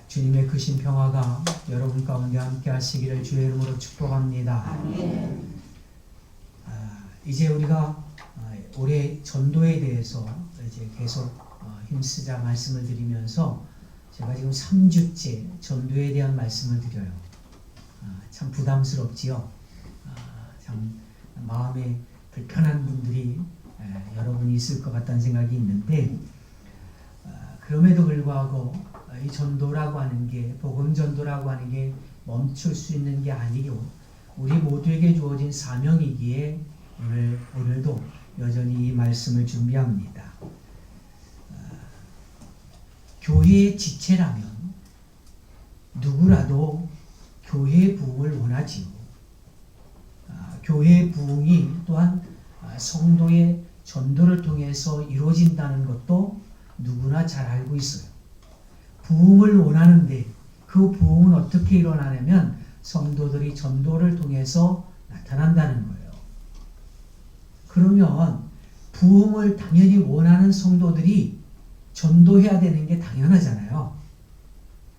주님의 크신 평화가 여러분 가운데 함께 하시기를 주의 이름으로 축복합니다. 아멘. 이제 우리가 올해 전도에 대해서 이제 계속 힘쓰자 말씀을 드리면서 제가 지금 3주째 전도에 대한 말씀을 드려요. 참 부담스럽지요. 참 마음에 불편한 분들이 여러분이 있을 것 같다는 생각이 있는데, 그럼에도 불구하고 이 전도라고 하는 게, 복음 전도라고 하는 게 멈출 수 있는 게 아니요, 우리 모두에게 주어진 사명이기에 오늘도 여전히 이 말씀을 준비합니다. 교회의 지체라면 누구라도 교회의 부흥을 원하지요. 교회의 부흥이 또한 성도의 전도를 통해서 이루어진다는 것도 누구나 잘 알고 있어요. 부흥을 원하는데 그 부흥은 어떻게 일어나냐면 성도들이 전도를 통해서 나타난다는 거예요. 그러면 부흥을 당연히 원하는 성도들이 전도해야 되는 게 당연하잖아요.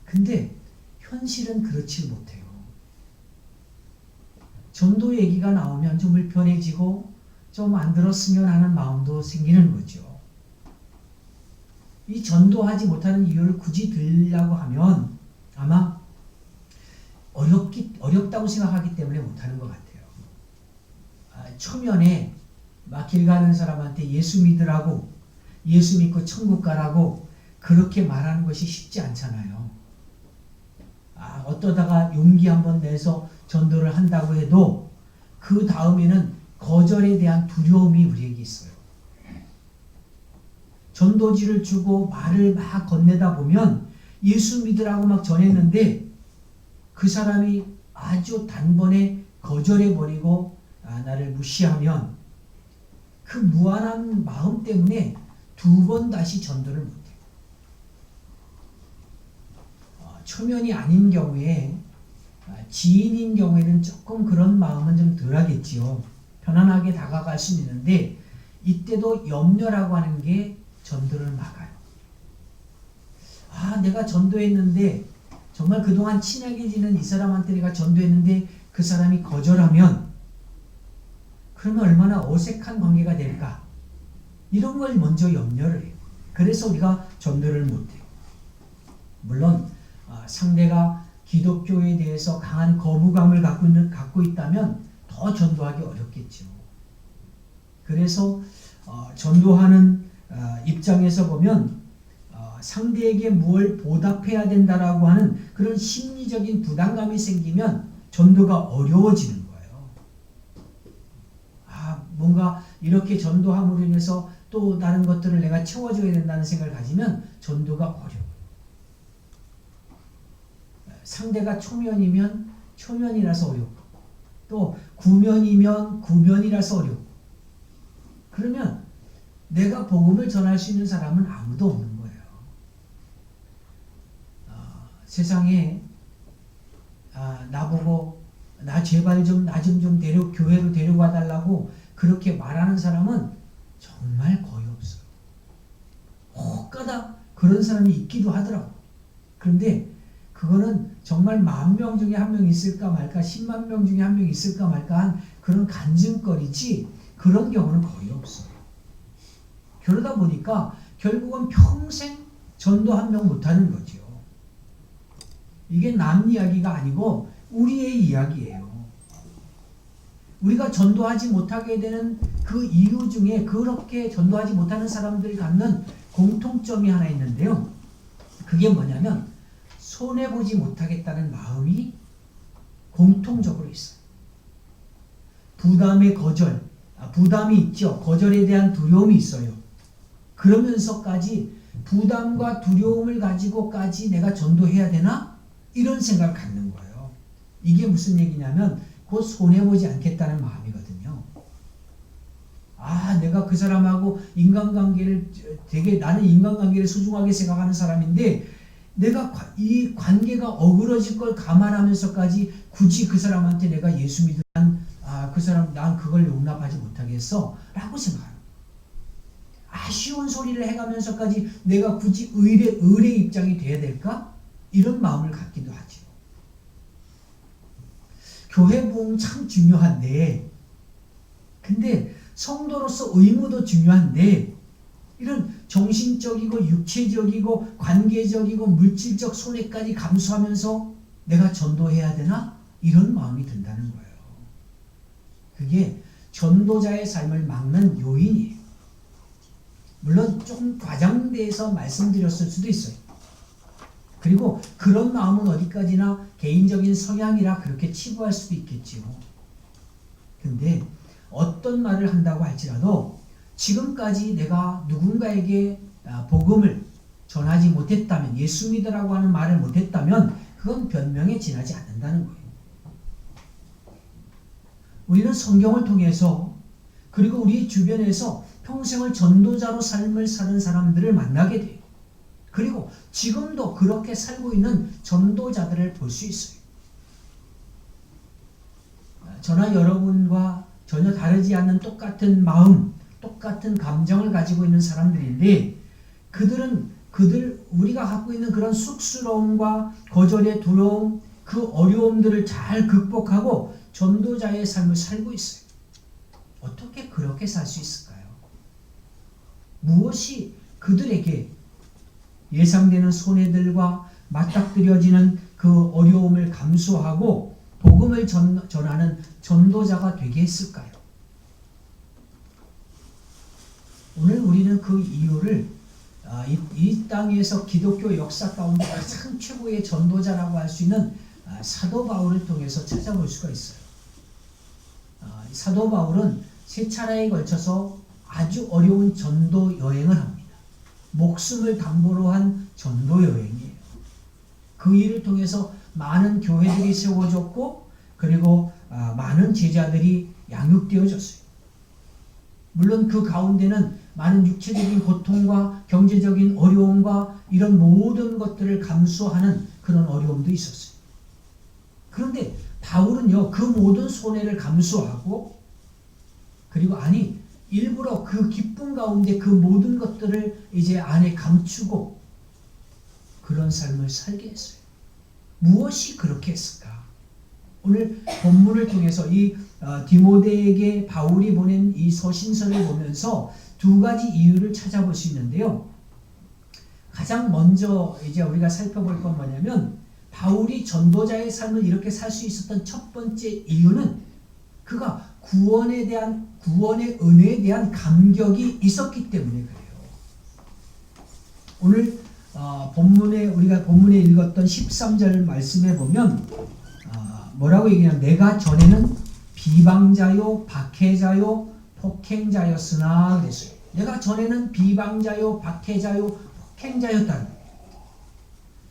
근데 현실은 그렇지 못해요. 전도 얘기가 나오면 좀 불편해지고 좀 안 들었으면 하는 마음도 생기는 거죠. 이 전도하지 못하는 이유를 굳이 들으려고 하면 아마 어렵다고 생각하기 때문에 못하는 것 같아요. 초면에 막 길 가는 사람한테 예수 믿으라고, 예수 믿고 천국 가라고 그렇게 말하는 것이 쉽지 않잖아요. 어떠다가 용기 한번 내서 전도를 한다고 해도 그 다음에는 거절에 대한 두려움이 우리에게 있어요. 전도지를 주고 말을 막 건네다 보면 예수 믿으라고 막 전했는데 그 사람이 아주 단번에 거절해버리고 나를 무시하면 그 무한한 마음 때문에 두 번 다시 전도를 못해요. 초면이 아닌 경우에, 지인인 경우에는 조금 그런 마음은 좀 덜하겠지요. 편안하게 다가갈 수 있는데 이때도 염려라고 하는 게 전도를 막아요. 내가 전도했는데 정말 그동안 친하게 지낸 이 사람한테 내가 전도했는데 그 사람이 거절하면 그러면 얼마나 어색한 관계가 될까? 이런 걸 먼저 염려를 해요. 그래서 우리가 전도를 못해요. 물론 상대가 기독교에 대해서 강한 거부감을 갖고 있다면 더 전도하기 어렵겠죠. 그래서 전도하는 입장에서 보면 상대에게 뭘 보답해야 된다라고 하는 그런 심리적인 부담감이 생기면 전도가 어려워지는 거예요. 뭔가 이렇게 전도함으로 인해서 또 다른 것들을 내가 채워줘야 된다는 생각을 가지면 전도가 어려워요. 상대가 초면이면 초면이라서 어렵고 또 구면이면 구면이라서 어렵고, 그러면 내가 복음을 전할 수 있는 사람은 아무도 없는 거예요. 세상에 나보고 나 제발 좀 교회로 데려가 달라고 그렇게 말하는 사람은 정말 거의 없어요. 혹가다 그런 사람이 있기도 하더라고. 그런데 그거는 정말 10,000명 중에 1명 있을까 말까, 10만 명 중에 1명 있을까 말까 한 그런 간증거리지 그런 경우는 거의 없어요. 그러다 보니까 결국은 평생 전도 1명 못하는 거죠. 이게 남 이야기가 아니고 우리의 이야기예요. 우리가 전도하지 못하게 되는 그 이유 중에 그렇게 전도하지 못하는 사람들이 갖는 공통점이 하나 있는데요. 그게 뭐냐면 손해보지 못하겠다는 마음이 공통적으로 있어요. 부담의 거절, 부담이 있죠. 거절에 대한 두려움이 있어요. 그러면서까지 부담과 두려움을 가지고까지 내가 전도해야 되나? 이런 생각을 갖는 거예요. 이게 무슨 얘기냐면 곧 손해보지 않겠다는 마음이거든요. 내가 그 사람하고 인간관계를 나는 인간관계를 소중하게 생각하는 사람인데 내가 이 관계가 어그러질 걸 감안하면서까지 굳이 그 사람한테 내가 예수 믿으면 그 사람 난 그걸 용납하지 못하겠어 라고 생각해요. 아쉬운 소리를 해가면서까지 내가 굳이 의의 입장이 돼야 될까? 이런 마음을 갖기도 하죠. 교회 부흥 참 중요한데, 근데 성도로서 의무도 중요한데, 이런 정신적이고 육체적이고 관계적이고 물질적 손해까지 감수하면서 내가 전도해야 되나? 이런 마음이 든다는 거예요. 그게 전도자의 삶을 막는 요인이에요. 물론 조금 과장돼서 말씀드렸을 수도 있어요. 그리고 그런 마음은 어디까지나 개인적인 성향이라 그렇게 치부할 수도 있겠지요. 근데 어떤 말을 한다고 할지라도 지금까지 내가 누군가에게 복음을 전하지 못했다면, 예수 믿으라고 하는 말을 못했다면 그건 변명에 지나지 않는다는 거예요. 우리는 성경을 통해서, 그리고 우리 주변에서 평생을 전도자로 삶을 사는 사람들을 만나게 돼요. 그리고 지금도 그렇게 살고 있는 전도자들을 볼 수 있어요. 저나 여러분과 전혀 다르지 않는 똑같은 마음, 똑같은 감정을 가지고 있는 사람들인데, 우리가 갖고 있는 그런 쑥스러움과 거절의 두려움, 그 어려움들을 잘 극복하고 전도자의 삶을 살고 있어요. 어떻게 그렇게 살 수 있을까요? 무엇이 그들에게 예상되는 손해들과 맞닥뜨려지는 그 어려움을 감수하고 복음을 전하는 전도자가 되게 했을까요? 오늘 우리는 그 이유를 이 땅에서 기독교 역사 가운데 가장 최고의 전도자라고 할 수 있는 사도 바울을 통해서 찾아볼 수가 있어요. 사도 바울은 3차례에 걸쳐서 아주 어려운 전도 여행을 합니다. 목숨을 담보로 한 전도 여행이에요. 그 일을 통해서 많은 교회들이 세워졌고, 그리고 많은 제자들이 양육되어졌어요. 물론 그 가운데는 많은 육체적인 고통과 경제적인 어려움과 이런 모든 것들을 감수하는 그런 어려움도 있었어요. 그런데 바울은요, 그 모든 손해를 감수하고, 그리고 일부러 그 기쁨 가운데 그 모든 것들을 이제 안에 감추고 그런 삶을 살게 했어요. 무엇이 그렇게 했을까? 오늘 본문을 통해서 이 디모데에게 바울이 보낸 이 서신서를 보면서 2가지 이유를 찾아볼 수 있는데요. 가장 먼저 이제 우리가 살펴볼 건 뭐냐면, 바울이 전도자의 삶을 이렇게 살 수 있었던 첫 번째 이유는 그가 구원의 은혜에 대한 감격이 있었기 때문에 그래요. 오늘 우리가 본문에 읽었던 13절 말씀에 보면 뭐라고 얘기하냐면, 내가 전에는 비방자요 박해자요 폭행자였으나 그랬어요. 내가 전에는 비방자요 박해자요 폭행자였다는 거예요.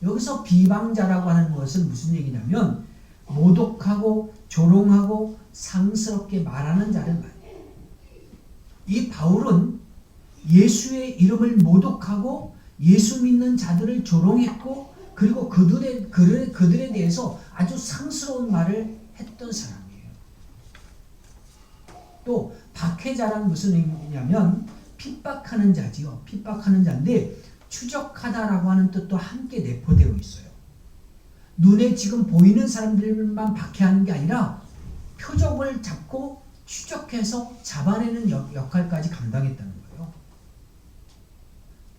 여기서 비방자라고 하는 것은 무슨 얘기냐면, 모독하고 조롱하고 상스럽게 말하는 자를 말해요. 이 바울은 예수의 이름을 모독하고 예수 믿는 자들을 조롱했고, 그리고 그들에 대해서 아주 상스러운 말을 했던 사람이에요. 또 박해자란 무슨 의미냐면 핍박하는 자지요. 핍박하는 자인데, 추적하다라고 하는 뜻도 함께 내포되어 있어요. 눈에 지금 보이는 사람들만 박해하는 게 아니라 표적을 잡고 추적해서 잡아내는 역할까지 감당했다는 거예요.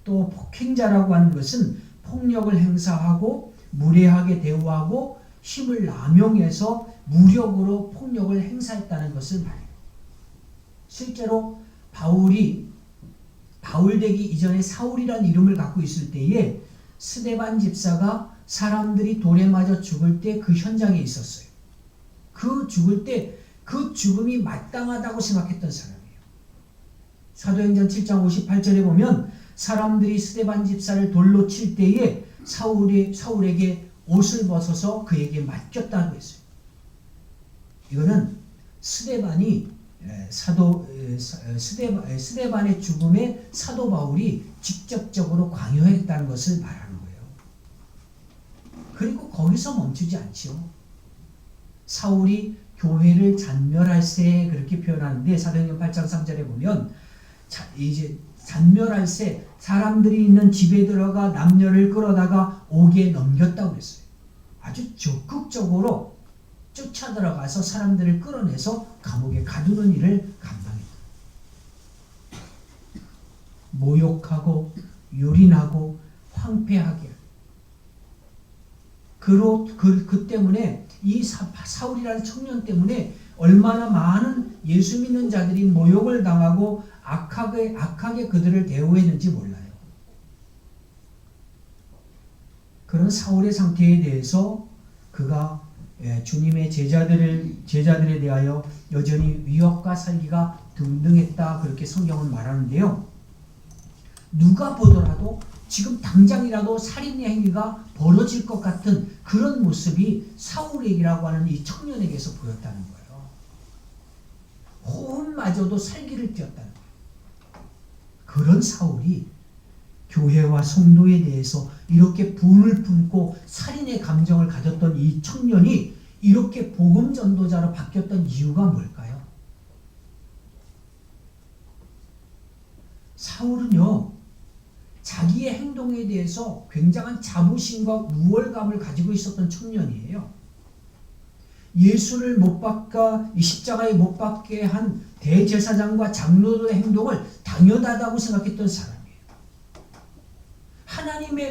또 폭행자라고 하는 것은 폭력을 행사하고 무례하게 대우하고 힘을 남용해서 무력으로 폭력을 행사했다는 것을 말해요. 실제로 바울 되기 이전에 사울이라는 이름을 갖고 있을 때에 스데반 집사가 사람들이 돌에 맞아 죽을 때 그 현장에 있었어요. 그 죽을 때 그 죽음이 마땅하다고 생각했던 사람이에요. 사도행전 7장 58절에 보면 사람들이 스데반 집사를 돌로 칠 때에 사울에게 옷을 벗어서 그에게 맡겼다고 했어요. 이거는 스데반의 죽음에 사도 바울이 직접적으로 관여했다는 것을 말하는 거예요. 그리고 거기서 멈추지 않죠. 사울이 교회를 잔멸할세 그렇게 표현하는데, 사도행전 8장 3절에 보면 이제 잔멸할새 사람들이 있는 집에 들어가 남녀를 끌어다가 옥에 넘겼다고 그랬어요. 아주 적극적으로 쫓아 들어가서 사람들을 끌어내서 감옥에 가두는 일을 감당했다. 모욕하고 유린하고 황폐하게. 그 때문에 이 사울이라는 청년 때문에 얼마나 많은 예수 믿는 자들이 모욕을 당하고 악하게 그들을 대우했는지 몰라요. 그런 사울의 상태에 대해서 그가 주님의 제자들에 대하여 여전히 위협과 살기가 등등했다, 그렇게 성경은 말하는데요. 누가 보더라도 지금 당장이라도 살인의 행위가 벌어질 것 같은 그런 모습이 사울에게라고 하는 이 청년에게서 보였다는 거예요. 호흡마저도 살기를 띄었다는 거예요. 그런 사울이 교회와 성도에 대해서 이렇게 분을 품고 살인의 감정을 가졌던 이 청년이 이렇게 복음 전도자로 바뀌었던 이유가 뭘까요? 사울은요, 자기의 행동에 대해서 굉장한 자부심과 우월감을 가지고 있었던 청년이에요. 예수를 못 박아 십자가에 못 박게 한 대제사장과 장로들의 행동을 당연하다고 생각했던 사람이에요.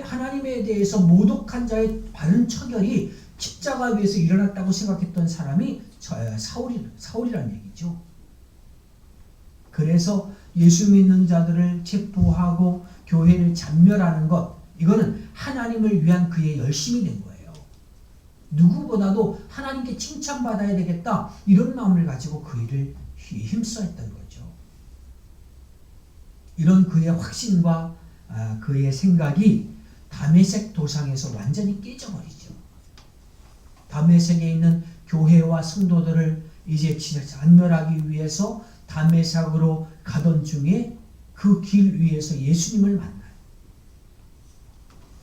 하나님에 대해서 모독한 자의 바른 처결이 십자가 위에서 일어났다고 생각했던 사람이 사울이라는 얘기죠. 그래서 예수 믿는 자들을 체포하고 교회를 잔멸하는 것, 이거는 하나님을 위한 그의 열심이 된 거예요. 누구보다도 하나님께 칭찬받아야 되겠다, 이런 마음을 가지고 그 일을 힘써했던 거죠. 이런 그의 확신과 그의 생각이 다메섹 도상에서 완전히 깨져버리죠. 다메섹에 있는 교회와 성도들을 이제 잔멸하기 위해서 다메섹으로 가던 중에 그 길 위에서 예수님을 만나요.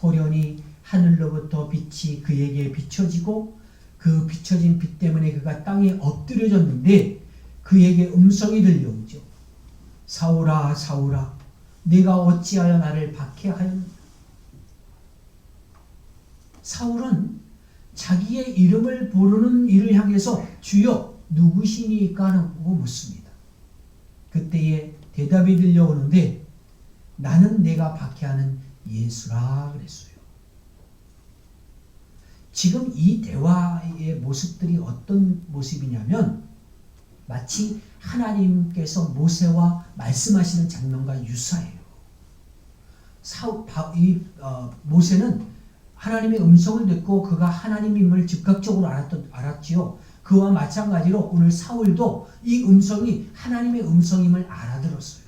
호련히 하늘로부터 빛이 그에게 비춰지고 그 비춰진 빛 때문에 그가 땅에 엎드려졌는데 그에게 음성이 들려오죠. 사울아, 사울아, 네가 어찌하여 나를 박해하였느냐. 사울은 자기의 이름을 부르는 이를 향해서 주여 누구시니까 하고 묻습니다. 그때에 대답이 들려오는데 나는 내가 박해하는 예수라 그랬어요. 지금 이 대화의 모습들이 어떤 모습이냐면 마치 하나님께서 모세와 말씀하시는 장면과 유사해요. 모세는 하나님의 음성을 듣고 그가 하나님임을 즉각적으로 알았지요. 그와 마찬가지로 오늘 사울도 이 음성이 하나님의 음성임을 알아들었어요.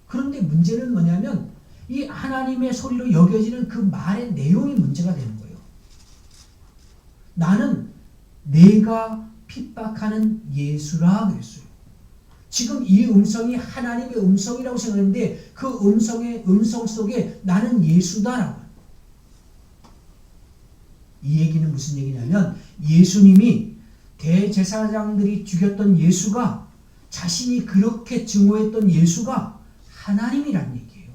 그런데 문제는 뭐냐면 이 하나님의 소리로 여겨지는 그 말의 내용이 문제가 되는 거예요. 나는 내가 핍박하는 예수라 그랬어요. 지금 이 음성이 하나님의 음성이라고 생각했는데 그 음성 속에 나는 예수다라고. 이 얘기는 무슨 얘기냐면 예수님이 대제사장들이 죽였던 예수가, 자신이 그렇게 증오했던 예수가 하나님이란 얘기예요.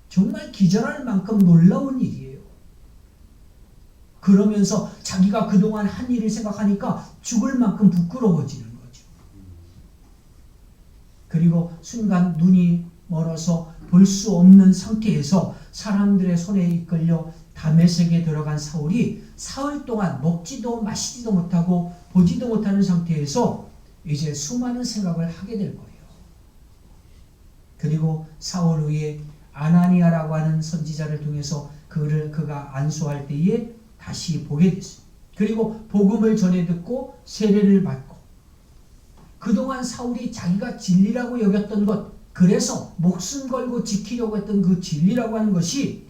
정말 기절할 만큼 놀라운 일이에요. 그러면서 자기가 그동안 한 일을 생각하니까 죽을 만큼 부끄러워지는 거죠. 그리고 순간 눈이 멀어서 볼 수 없는 상태에서 사람들의 손에 이끌려 다메섹에 들어간 사울이 사흘 동안 먹지도 마시지도 못하고 보지도 못하는 상태에서 이제 수많은 생각을 하게 될 거예요. 그리고 사울 후에 아나니아라고 하는 선지자를 통해서 그가 안수할 때에 다시 보게 됐어요. 그리고 복음을 전해 듣고 세례를 받고, 그동안 사울이 자기가 진리라고 여겼던 것, 그래서 목숨 걸고 지키려고 했던 그 진리라고 하는 것이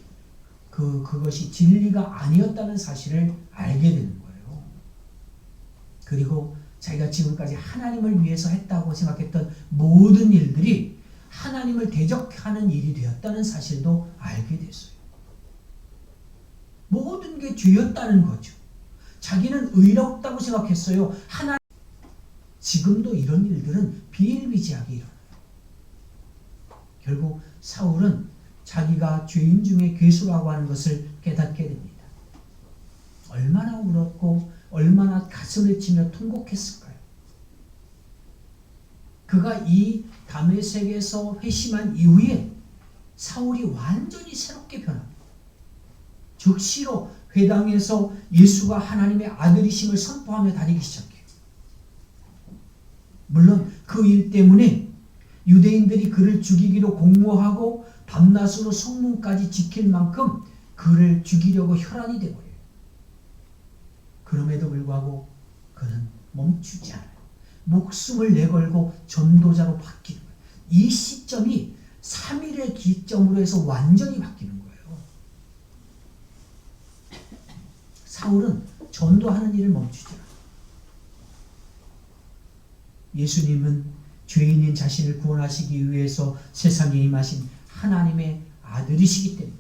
그것이 진리가 아니었다는 사실을 알게 되는 거예요. 그리고 자기가 지금까지 하나님을 위해서 했다고 생각했던 모든 일들이 하나님을 대적하는 일이 되었다는 사실도 알게 됐어요. 모든 게 죄였다는 거죠. 자기는 의롭다고 생각했어요. 지금도 이런 일들은 비일비재하게 일어나요. 결국 사울은 자기가 죄인 중에 괴수라고 하는 것을 깨닫게 됩니다. 얼마나 울었고 얼마나 가슴을 치며 통곡했을까요? 그가 이 다메섹에서 회심한 이후에 사울이 완전히 새롭게 변합니다. 즉시로 회당에서 예수가 하나님의 아들이심을 선포하며 다니기 시작해요. 물론 그 일 때문에 유대인들이 그를 죽이기로 공모하고 밤낮으로 성문까지 지킬 만큼 그를 죽이려고 혈안이 되버려요. 그럼에도 불구하고 그는 멈추지 않아요. 목숨을 내걸고 전도자로 바뀌는 거예요. 이 시점이 3일의 기점으로 해서 완전히 바뀌는 거예요. 사울은 전도하는 일을 멈추지 않아요. 예수님은 죄인인 자신을 구원하시기 위해서 세상에 임하신 하나님의 아들이시기 때문에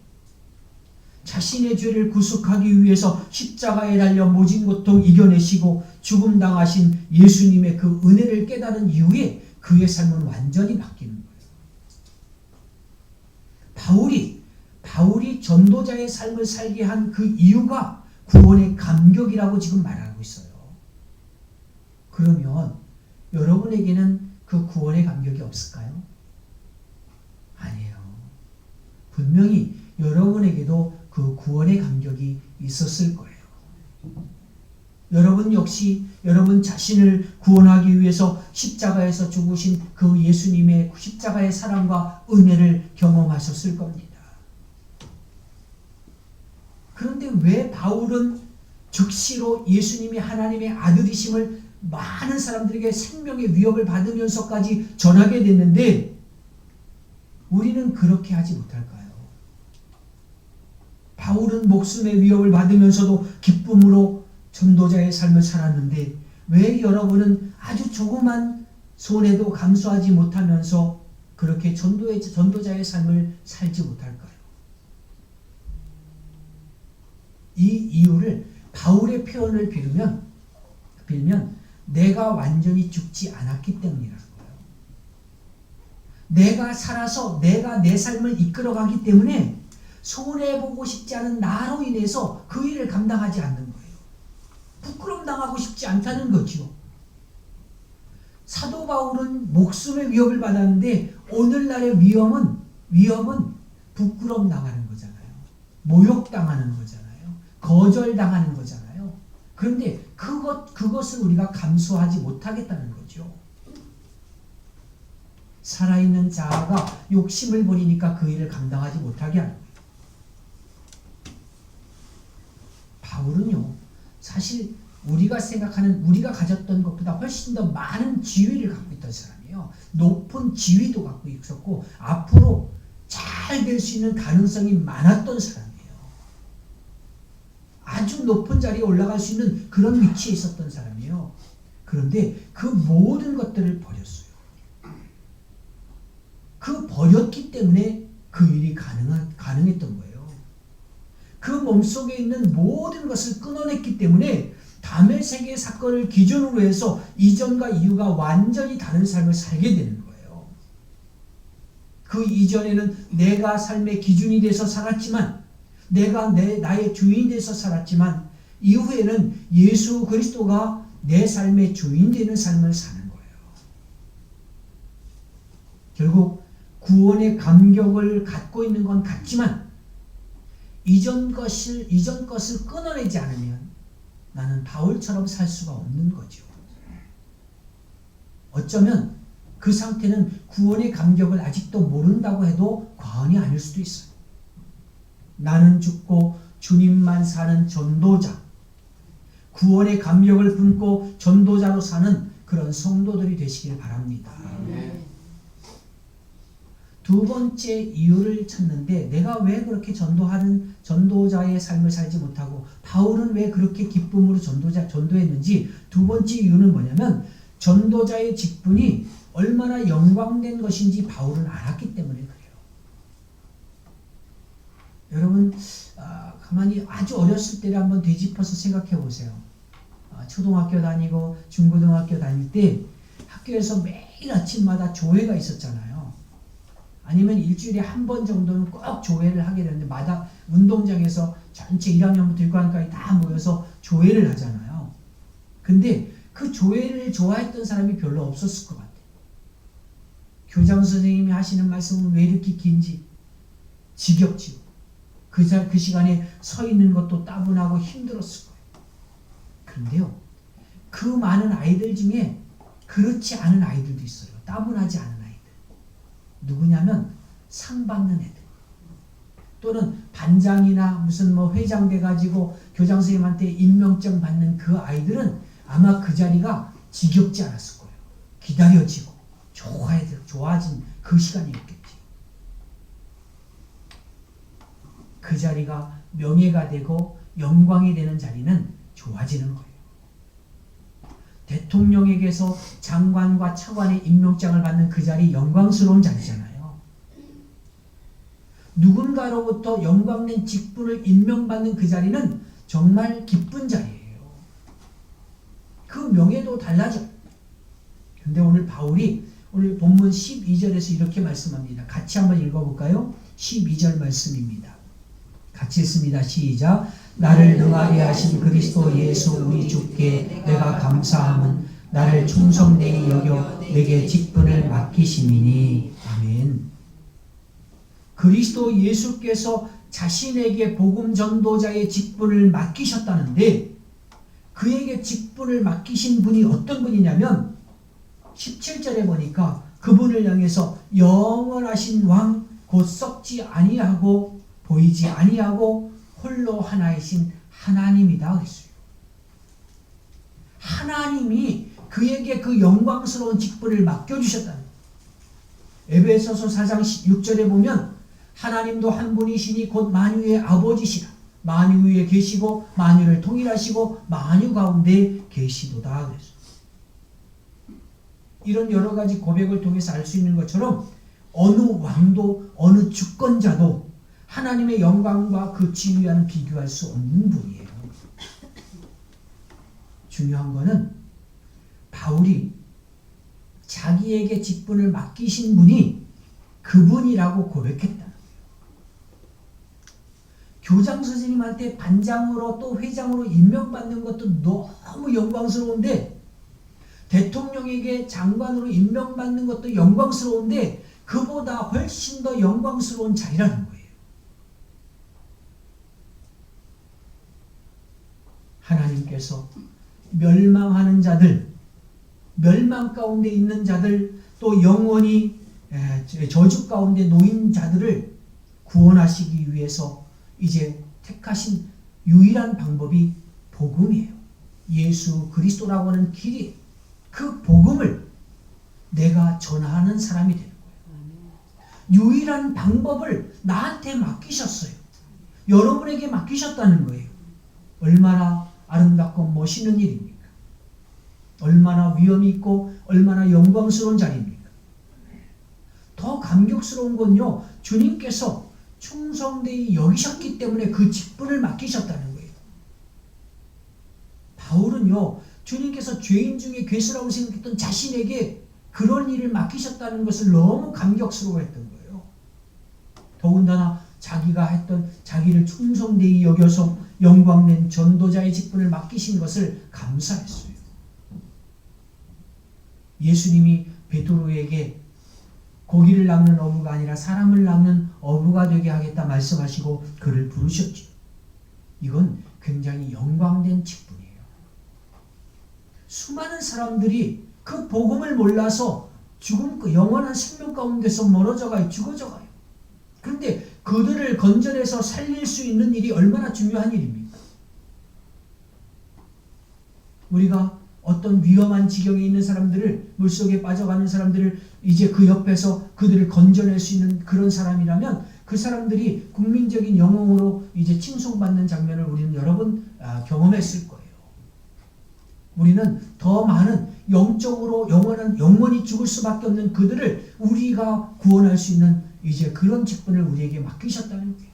자신의 죄를 구속하기 위해서 십자가에 달려 모진 고통 이겨내시고 죽음 당하신 예수님의 그 은혜를 깨달은 이후에 그의 삶은 완전히 바뀌는 거예요. 바울이 전도자의 삶을 살게 한 그 이유가 구원의 감격이라고 지금 말하고 있어요. 그러면 여러분에게는 그 구원의 감격이 없을까요? 아니에요. 분명히 여러분에게도 그 구원의 감격이 있었을 거예요. 여러분 역시 여러분 자신을 구원하기 위해서 십자가에서 죽으신 그 예수님의 십자가의 사랑과 은혜를 경험하셨을 겁니다. 그런데 왜 바울은 즉시로 예수님이 하나님의 아들이심을 많은 사람들에게 생명의 위협을 받으면서까지 전하게 됐는데 우리는 그렇게 하지 못할까요? 바울은 목숨의 위협을 받으면서도 기쁨으로 전도자의 삶을 살았는데 왜 여러분은 아주 조그만 손해도 감수하지 못하면서 그렇게 전도자의 삶을 살지 못할까요? 이 이유를 바울의 표현을 빌면 내가 완전히 죽지 않았기 때문이라는 거예요. 내가 살아서 내가 내 삶을 이끌어가기 때문에 손해보고 싶지 않은 나로 인해서 그 일을 감당하지 않는 거예요. 부끄럼 당하고 싶지 않다는 거죠. 사도 바울은 목숨의 위협을 받았는데 오늘날의 위협은 부끄럼 당하는 거잖아요. 모욕당하는 거잖아요. 거절당하는 거잖아요. 그런데 그것을 우리가 감수하지 못하겠다는 거죠. 살아있는 자아가 욕심을 부리니까 그 일을 감당하지 못하게 하는 거예요. 바울은요, 사실 우리가 가졌던 것보다 훨씬 더 많은 지위를 갖고 있던 사람이에요. 높은 지위도 갖고 있었고 앞으로 잘 될 수 있는 가능성이 많았던 사람이에요. 아주 높은 자리에 올라갈 수 있는 그런 위치에 있었던 사람이에요. 그런데 그 모든 것들을 버렸어요. 그 버렸기 때문에 그 일이 가능했던 거예요. 그 몸속에 있는 모든 것을 끊어냈기 때문에 다메섹의 사건을 기준으로 해서 이전과 이후가 완전히 다른 삶을 살게 되는 거예요. 그 이전에는 내가 삶의 기준이 돼서 살았지만 내가 나의 주인이 돼서 살았지만 이후에는 예수 그리스도가 내 삶의 주인 되는 삶을 사는 거예요. 결국 구원의 감격을 갖고 있는 건 같지만 이전 것을 끊어내지 않으면 나는 바울처럼 살 수가 없는 거죠. 어쩌면 그 상태는 구원의 감격을 아직도 모른다고 해도 과언이 아닐 수도 있어요. 나는 죽고 주님만 사는 전도자, 구원의 감격을 품고 전도자로 사는 그런 성도들이 되시길 바랍니다. 두 번째 이유를 찾는데 내가 왜 그렇게 전도자의 삶을 살지 못하고 바울은 왜 그렇게 기쁨으로 전도했는지 두 번째 이유는 뭐냐면 전도자의 직분이 얼마나 영광된 것인지 바울은 알았기 때문에 그래요. 여러분 가만히 아주 어렸을 때를 한번 되짚어서 생각해 보세요. 초등학교 다니고 중고등학교 다닐 때 학교에서 매일 아침마다 조회가 있었잖아요. 아니면 일주일에 한 번 정도는 꼭 조회를 하게 되는데 마다 운동장에서 전체 1학년부터 6학년까지 다 모여서 조회를 하잖아요. 근데 그 조회를 좋아했던 사람이 별로 없었을 것 같아요. 교장 선생님이 하시는 말씀은 왜 이렇게 긴지 지겹지요. 그 시간에 서 있는 것도 따분하고 힘들었을 거예요. 그런데요, 그 많은 아이들 중에 그렇지 않은 아이들도 있어요. 따분하지 않은 아이들. 누구냐면 상 받는 애들. 또는 반장이나 무슨 뭐 회장 돼가지고 교장 선생님한테 임명장 받는 그 아이들은 아마 그 자리가 지겹지 않았을 거예요. 기다려지고 좋아진 그 시간이었겠지. 그 자리가 명예가 되고 영광이 되는 자리는 좋아지는 거예요. 대통령에게서 장관과 차관의 임명장을 받는 그 자리 영광스러운 자리잖아요. 누군가로부터 영광된 직분을 임명받는 그 자리는 정말 기쁜 자리예요. 그 명예도 달라져요. 근데 오늘 바울이 오늘 본문 12절에서 이렇게 말씀합니다. 같이 한번 읽어볼까요? 12절 말씀입니다. 같이 읽습니다. 시작. 나를 능하게 하신 그리스도 예수 우리 주께 내가 감사함은 나를 충성되이 여겨 내게 직분을 맡기심이니. 아멘. 그리스도 예수께서 자신에게 복음 전도자의 직분을 맡기셨다는데 그에게 직분을 맡기신 분이 어떤 분이냐면 17절에 보니까 그분을 향해서 영원하신 왕 곧 썩지 아니하고 보이지 아니하고 홀로 하나이신 하나님이다 그랬어요. 하나님이 그에게 그 영광스러운 직분을 맡겨주셨다는 거예요. 에베소서 4장 6절에 보면 하나님도 한 분이시니 곧 만유의 아버지시라. 만유 위에 계시고 만유를 통일하시고 만유 가운데 계시도다 그랬어요. 이런 여러 가지 고백을 통해서 알 수 있는 것처럼 어느 왕도 어느 주권자도 하나님의 영광과 그 지위와는 비교할 수 없는 분이에요. 중요한 것은 바울이 자기에게 직분을 맡기신 분이 그분이라고 고백했다는 거예요. 교장 선생님한테 반장으로 또 회장으로 임명받는 것도 너무 영광스러운데 대통령에게 장관으로 임명받는 것도 영광스러운데 그보다 훨씬 더 영광스러운 자리라는 거예요. 하나님께서 멸망하는 자들, 멸망 가운데 있는 자들, 또 영원히 저주 가운데 놓인 자들을 구원하시기 위해서 이제 택하신 유일한 방법이 복음이에요. 예수 그리스도라고 하는 길이 그 복음을 내가 전하는 사람이 되는 거예요. 유일한 방법을 나한테 맡기셨어요. 여러분에게 맡기셨다는 거예요. 얼마나 아름답고 멋있는 일입니까? 얼마나 위엄이 있고 얼마나 영광스러운 자리입니까? 더 감격스러운 건요, 주님께서 충성되이 여기셨기 때문에 그 직분을 맡기셨다는 거예요. 바울은요, 주님께서 죄인 중에 괴수라고 생각했던 자신에게 그런 일을 맡기셨다는 것을 너무 감격스러워했던 거예요. 더군다나 자기가 했던 자기를 충성되이 여겨서 영광낸 전도자의 직분을 맡기신 것을 감사했어요. 예수님이 베드로에게 고기를 낚는 어부가 아니라 사람을 낚는 어부가 되게 하겠다 말씀하시고 그를 부르셨죠. 이건 굉장히 영광된 직분이에요. 수많은 사람들이 그 복음을 몰라서 죽음, 그 영원한 생명 가운데서 멀어져 가요. 죽어져 가요. 그런데 그들을 건져내서 살릴 수 있는 일이 얼마나 중요한 일입니까? 우리가 어떤 위험한 지경에 있는 사람들을, 물속에 빠져가는 사람들을 이제 그 옆에서 그들을 건져낼 수 있는 그런 사람이라면 그 사람들이 국민적인 영웅으로 이제 칭송받는 장면을 우리는 여러 번 경험했을 거예요. 우리는 더 많은 영적으로 영원히 죽을 수밖에 없는 그들을 우리가 구원할 수 있는 이제 그런 직분을 우리에게 맡기셨다는 거예요.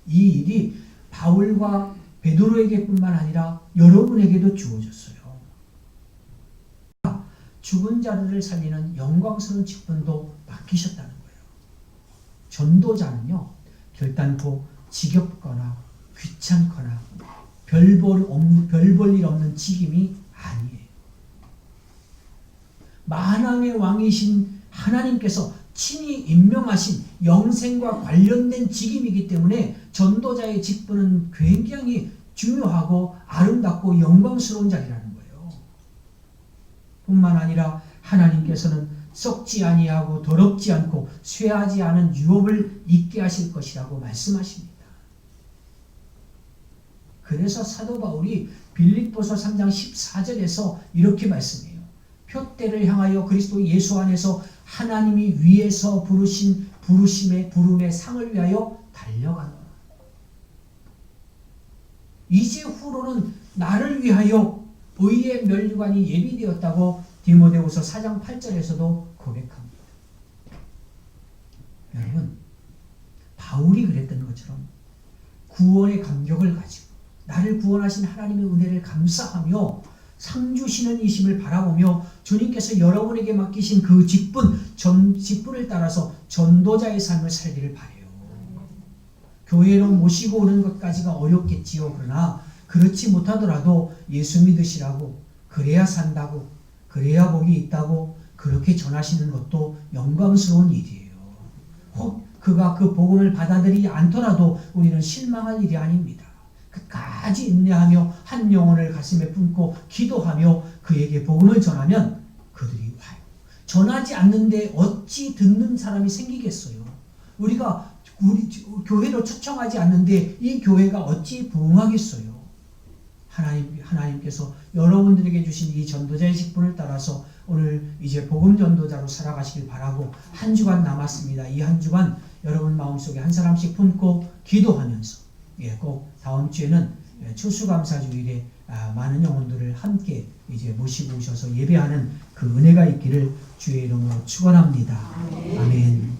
이 일이 바울과 베드로에게뿐만 아니라 여러분에게도 주어졌어요. 죽은 자들을 살리는 영광스러운 직분도 맡기셨다는 거예요. 전도자는요, 결단코 지겹거나 귀찮거나 별 볼 일 없는 직임이 아니에요. 만왕의 왕이신 하나님께서 친히 임명하신 영생과 관련된 직임이기 때문에 전도자의 직분은 굉장히 중요하고 아름답고 영광스러운 자리라는 거예요. 뿐만 아니라 하나님께서는 썩지 아니하고 더럽지 않고 쇠하지 않은 유업을 있게 하실 것이라고 말씀하십니다. 그래서 사도 바울이 빌립보서 3장 14절에서 이렇게 말씀해요. 표대를 향하여 그리스도 예수 안에서 하나님이 위에서 부르신 부름의 상을 위하여 달려가노라. 이제 후로는 나를 위하여 의의 면류관이 예비되었다고 디모데후서 4장 8절에서도 고백합니다. 여러분, 바울이 그랬던 것처럼 구원의 감격을 가지고 나를 구원하신 하나님의 은혜를 감사하며 상 주시는 이심을 바라보며 주님께서 여러분에게 맡기신 그 직분을 따라서 전도자의 삶을 살기를 바라요. 교회로 모시고 오는 것까지가 어렵겠지요. 그러나 그렇지 못하더라도 예수 믿으시라고, 그래야 산다고, 그래야 복이 있다고 그렇게 전하시는 것도 영광스러운 일이에요. 혹 그가 그 복음을 받아들이지 않더라도 우리는 실망할 일이 아닙니다. 끝까지 인내하며 한 영혼을 가슴에 품고 기도하며 그에게 복음을 전하면 그들이 와요. 전하지 않는데 어찌 듣는 사람이 생기겠어요? 우리 교회로 초청하지 않는데 이 교회가 어찌 부흥하겠어요? 하나님께서 여러분들에게 주신 이 전도자의 직분을 따라서 오늘 이제 복음 전도자로 살아가시길 바라고, 한 주간 남았습니다. 이 한 주간 여러분 마음속에 한 사람씩 품고 기도하면서 꼭 다음 주에는 추수감사주일에 많은 영혼들을 함께 이제 모시고 오셔서 예배하는 그 은혜가 있기를 주의 이름으로 축원합니다. 아멘.